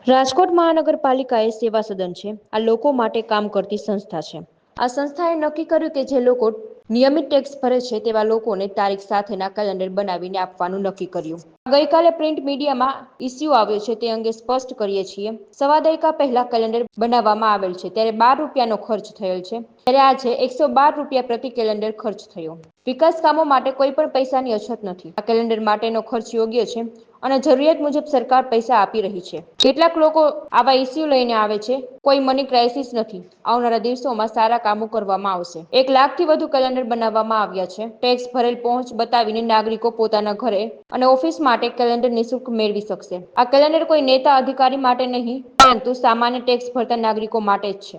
રાજકોટ મહાનગરપાલિકા એ સેવા સદન છે। આ લોકો માટે કામ કરતી સંસ્થા છે। આ સંસ્થાએ નક્કી કર્યું કે જે લોકો નિયમિત ટેક્સ ભરે છે તેવા લોકોને તારીખ સાથેના કેલેન્ડર બનાવીને આપવાનું નક્કી કર્યું। ગઈકાલે પ્રિન્ટ મીડિયામાં ઇસ્યુ આવ્યો છે તે અંગે સ્પષ્ટ કરીએ છીએ। સવા દાયકા પહેલા કેલેન્ડર બનાવવામાં આવેલ છે ત્યારે 12 રૂપિયાનો ખર્ચ થયેલ છે, ત્યારે આજે 112 રૂપિયા પ્રતિ કેલેન્ડર ખર્ચ થયો। વિકાસ કામો માટે કોઈ પણ પૈસાની અછત નથી। આ કેલેન્ડર માટેનો ખર્ચ યોગ્ય છે અને જરૂરિયાત મુજબ સરકાર પૈસા આપી રહી છે। કેટલાક લોકો આવા ઇસ્યુ લઈને આવે છે, કોઈ મની ક્રાઇસિસ નથી। આવનારા દિવસોમાં સારા કામો કરવામાં આવશે। 1 લાખથી વધુ કેલેન્ડર બનાવવામાં આવ્યા છે। ટેક્સ ભરેલ પહોંચ બતાવીને નાગરિકો પોતાના ઘરે અને ઓફિસ માટે કેલેન્ડર નિઃશુલ્ક મેળવી શકશે। આ કેલેન્ડર કોઈ નેતા અધિકારી માટે નહીં, પરંતુ સામાન્ય ટેક્સ ભરતા નાગરિકો માટે જ છે।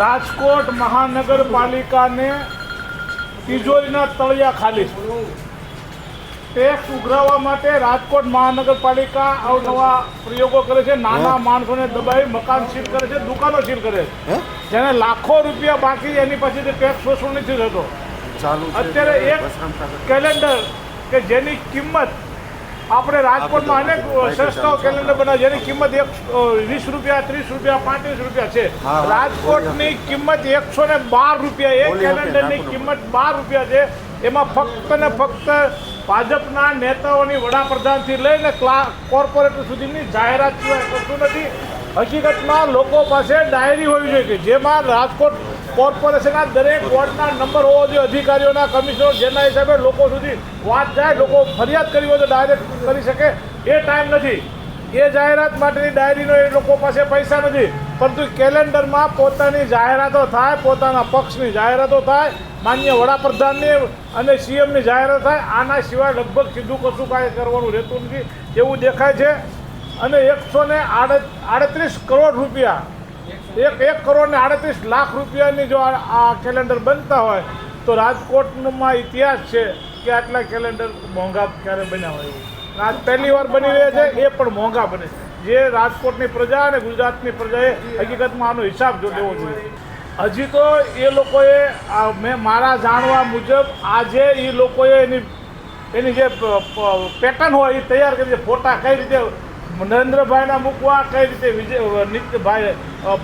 રાજકોટ મહાનગરપાલિકાને તિજોરીના તળિયા ખાલી ટેક્સ ઉઘરાવવા માટે રાજકોટ મહાનગરપાલિકા અવનવા પ્રયોગો કરે છે। નાના માણસોને દબાવી મકાન સીલ કરે છે, દુકાનો સીલ કરે છે, જેને લાખો રૂપિયા બાકી એની પાસેથી ટેક્સ વસૂલ નથી થતો। અત્યારે એક કેલેન્ડર કે જેની કિંમત આપણે રાજકોટમાં અનેક સંસ્થાઓ કેલેન્ડર બનાવે જેની કિંમત 20 રૂપિયા, 30 રૂપિયા, 35 રૂપિયા છે। રાજકોટની કિંમત 112 રૂપિયા, એક કેલેન્ડરની કિંમત 12 રૂપિયા છે। એમાં ફક્ત ને ફક્ત ભાજપના નેતાઓની વડાપ્રધાનથી લઈને કોર્પોરેટર સુધીની જાહેરાત સિવાય કશું નથી। હકીકતમાં લોકો પાસે ડાયરી હોવી જોઈએ કે જેમાં રાજકોટ કોર્પોરેશનના દરેક વોર્ડના નંબર હોવો જોઈએ, અધિકારીઓના, કમિશનર, જેના હિસાબે લોકો સુધી વાત જાય, લોકો ફરિયાદ કરી હોય તો ડાયરેક્ટ કરી શકે। એ ટાઈમ નથી, એ જાહેરાત માટેની ડાયરીનો એ લોકો પાસે પૈસા નથી, પરંતુ કેલેન્ડરમાં પોતાની જાહેરાતો થાય, પોતાના પક્ષની જાહેરાતો થાય, માન્ય વડાપ્રધાનની અને સીએમની જાહેરાત થાય। આના સિવાય લગભગ સીધું કશું કાંઈ કરવાનું રહેતું નથી એવું દેખાય છે। અને 138 કરોડ રૂપિયા, 1 કરોડ ને 38 લાખ રૂપિયાની જો આ કેલેન્ડર બનતા હોય તો રાજકોટમાં ઇતિહાસ છે કે આટલા કેલેન્ડર મોંઘા ક્યારે બન્યા હોય એવું આજ પહેલી વાર બની રહ્યા છે। એ પણ મોંઘા બને, જે રાજકોટની પ્રજા અને ગુજરાતની પ્રજાએ હકીકતમાં આનો હિસાબ જો દેવો જોઈએ। હજી તો એ લોકોએ મેં મારા જાણવા મુજબ આજે એ લોકોએ એની જે પેટર્ન હોય એ તૈયાર કરી છે। ફોટા કઈ રીતે નરેન્દ્રભાઈના મૂકવા, કઈ રીતે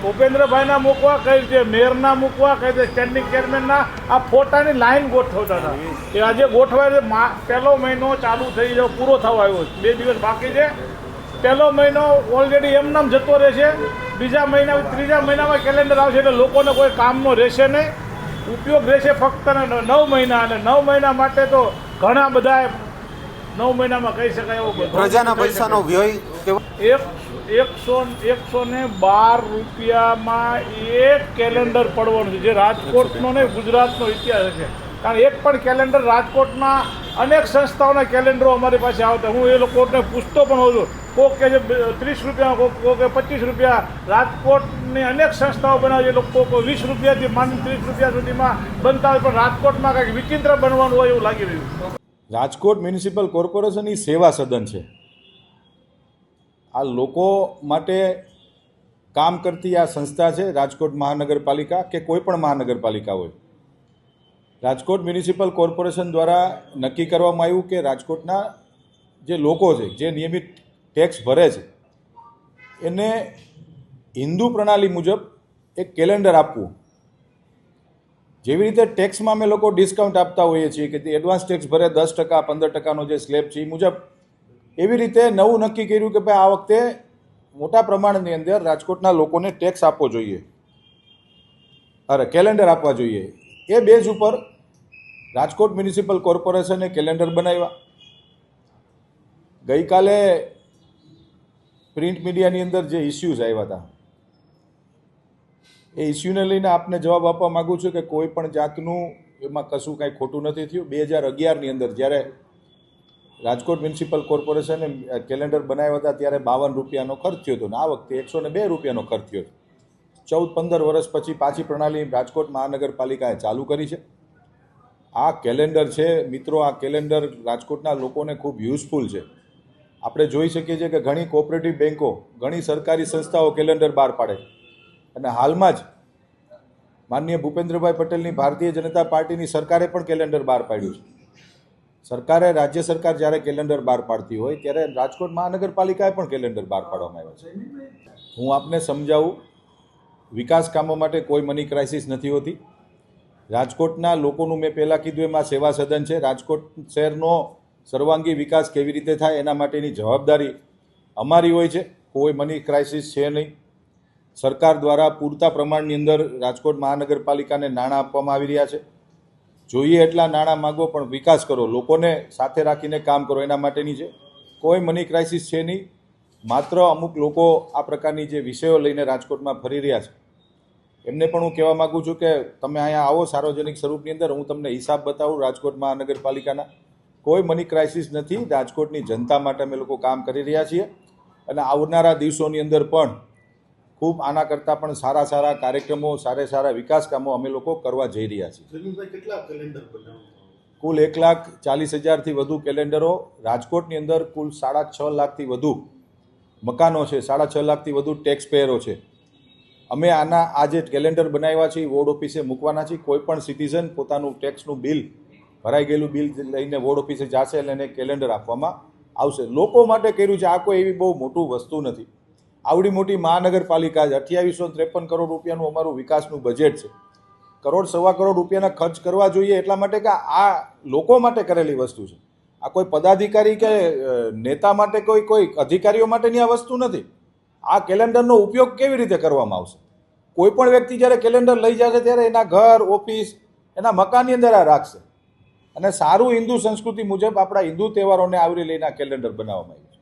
ભૂપેન્દ્રભાઈના મૂકવા, કઈ રીતે મેયરના મૂકવા, કઈ રીતે સ્ટેન્ડિંગ ચેરમેનના, આ ફોટાની લાઈન ગોઠવતા હતા। એ આજે ગોઠવાય છે। પહેલો મહિનો ચાલુ થઈ જાવ, પૂરો થવા આવ્યો છે, 2 દિવસ બાકી છે। પહેલો મહિનો ઓલરેડી એમનામ જતો રહેશે, બીજા મહિના, ત્રીજા મહિનામાં કેલેન્ડર આવશે એટલે લોકોને કોઈ કામનો રહેશે નહીં, ઉપયોગ રહેશે ફક્ત 9 મહિના। અને 9 મહિના માટે તો ઘણા બધા 9 મહિનામાં કહી શકાય એવો પ્રજાના પૈસાનો વ્યય 112 રૂપિયામાં એક કેલેન્ડર પડવાનું છે, જે રાજકોટનો ને ગુજરાતનો ઇતિહાસ છે। કારણ એક પણ કેલેન્ડર રાજકોટના અનેક સંસ્થાઓના કેલેન્ડરો અમારી પાસે આવતા, હું એ લોકોને પૂછતો પણ હોઉં છું। કોઈક કે જે 30 રૂપિયા, કોઈક 25 રૂપિયા, રાજકોટની અનેક સંસ્થાઓ બનાવે છે, લોકો 20 રૂપિયાથી માંડી 30 રૂપિયા સુધીમાં બનતા હોય, પણ રાજકોટમાં કંઈક વિચિત્ર બનવાનું હોય એવું લાગી રહ્યું છે। રાજકોટ મ્યુનિસિપલ કોર્પોરેશન એ સેવા સદન છે। આ લોકો માટે કામ કરતી આ સંસ્થા છે રાજકોટ મહાનગરપાલિકા કે કોઈ પણ મહાનગરપાલિકા હોય। રાજકોટ મ્યુનિસિપલ કોર્પોરેશન દ્વારા નક્કી કરવામાં આવ્યું કે રાજકોટના જે લોકો છે, જે નિયમિત ટેક્સ ભરે છે, એને હિન્દુ પ્રણાલી મુજબ એક કેલેન્ડર આપવું। જેવી રીતે ટેક્સમાં અમે લોકો ડિસ્કાઉન્ટ આપતા હોઈએ છીએ કે એડવાન્સ ટેક્સ ભરે 10%, 15%નો જે સ્લેબ છે એ મુજબ, એવી રીતે નવું નક્કી કર્યું કે ભાઈ આ વખતે મોટા પ્રમાણની અંદર રાજકોટના લોકોને ટેક્સ આપવો જોઈએ, કેલેન્ડર આપવા જોઈએ। એ બેઝ ઉપર રાજકોટ મ્યુનિસિપલ કોર્પોરેશને કેલેન્ડર બનાવ્યા। ગઈકાલે પ્રિન્ટ મીડિયાની અંદર જે ઇસ્યુઝ આવ્યા હતા એ ઇસ્યુને લઈને આપને જવાબ આપવા માગું છું કે કોઈ પણ જાતનું એમાં કશું કાંઈ ખોટું નથી થયું। 2011ની અંદર જ્યારે રાજકોટ મ્યુનિસિપલ કોર્પોરેશને કેલેન્ડર બનાવ્યા હતા ત્યારે 52 રૂપિયાનો ખર્ચ થયો હતો, અને આ વખતે 102 રૂપિયાનો ખર્ચ થયો છે। 14-15 વર્ષ પછી પાછી પ્રણાલી રાજકોટ મહાનગરપાલિકાએ ચાલુ કરી છે। આ કેલેન્ડર છે મિત્રો, આ કેલેન્ડર રાજકોટના લોકોને ખૂબ યુઝફુલ છે। આપણે જોઈ શકીએ છીએ કે ઘણી કોઓપરેટિવ બેન્કો, ઘણી સરકારી સંસ્થાઓ કેલેન્ડર બહાર પાડે, અને હાલમાં જ માનનીય ભૂપેન્દ્રભાઈ પટેલની ભારતીય જનતા પાર્ટીની સરકારે પણ કેલેન્ડર બહાર પાડ્યું છે। સરકારે રાજ્ય સરકાર જ્યારે કેલેન્ડર બહાર પાડતી હોય ત્યારે રાજકોટ મહાનગરપાલિકાએ પણ કેલેન્ડર બહાર પાડવામાં આવ્યા છે. હું આપને સમજાવું, વિકાસ કામો માટે કોઈ મની ક્રાઇસિસ નથી હોતી. રાજકોટના લોકોનું મેં પહેલાં કીધું એમાં સેવા સદન છે. રાજકોટ શહેરનો સર્વાંગી વિકાસ કેવી રીતે થાય એના માટેની જવાબદારી અમારી હોય છે. કોઈ મની ક્રાઇસિસ છે નહીં. સરકાર દ્વારા પૂરતા પ્રમાણની અંદર રાજકોટ મહાનગરપાલિકાને નાણાં આપવામાં આવી રહ્યા છે. જોઈએ એટલા નાણાં માગો પણ વિકાસ કરો, લોકોને સાથે રાખીને કામ કરો, એના માટેની છે. કોઈ મની ક્રાઇસિસ છે નહીં. માત્ર અમુક લોકો આ પ્રકારની જે વિષયો લઈને રાજકોટમાં ફરી રહ્યા છે એમને પણ હું કહેવા માગું છું કે તમે અહીંયા આવો સાર્વજનિક સ્વરૂપની અંદર, હું તમને હિસાબ બતાવું રાજકોટ મહાનગરપાલિકાના. કોઈ મની ક્રાઇસિસ નથી. રાજકોટની જનતા માટે અમે લોકો કામ કરી રહ્યા છીએ અને આવનારા દિવસોની અંદર પણ ખૂબ આના કરતાં પણ સારા સારા કાર્યક્રમો, સારા વિકાસ કામો અમે લોકો કરવા જઈ રહ્યા છીએ. કુલ 1,40,000થી વધુ કેલેન્ડરો રાજકોટની અંદર, કુલ 6.5 લાખથી વધુ મકાનો છે, 6.5 લાખથી વધુ ટેક્સ પેયરો છે. અમે આ જે કેલેન્ડર બનાવ્યા છે એ વોર્ડ ઓફિસે મૂકવાના છીએ. કોઈ પણ સિટીઝન પોતાનું ટેક્સનું બિલ, ભરાઈ ગયેલું બિલ લઈને વોર્ડ ઓફિસે જશે એટલે એને કેલેન્ડર આપવામાં આવશે. લોકો માટે કર્યું છે. આ કોઈ એવી બહુ મોટું વસ્તુ નથી. આવડી મોટી મહાનગરપાલિકા છે, 2853 કરોડ રૂપિયાનું અમારું વિકાસનું બજેટ છે. 1.25 કરોડ રૂપિયાના ખર્ચ કરવા જોઈએ એટલા માટે કે આ લોકો માટે કરેલી વસ્તુ છે. આ કોઈ પદાધિકારી કે નેતા માટે, કોઈ અધિકારીઓ માટેની આ વસ્તુ નથી. આ કેલેન્ડરનો ઉપયોગ કેવી રીતે કરવામાં આવશે? કોઈ પણ વ્યક્તિ જ્યારે કેલેન્ડર લઈ જશે ત્યારે એના ઘર, ઓફિસ, એના મકાનની અંદર આ રાખશે. અને સારું હિન્દુ સંસ્કૃતિ મુજબ આપણા હિન્દુ તહેવારોને આવરી લઈને આ કેલેન્ડર બનાવવામાં આવ્યું.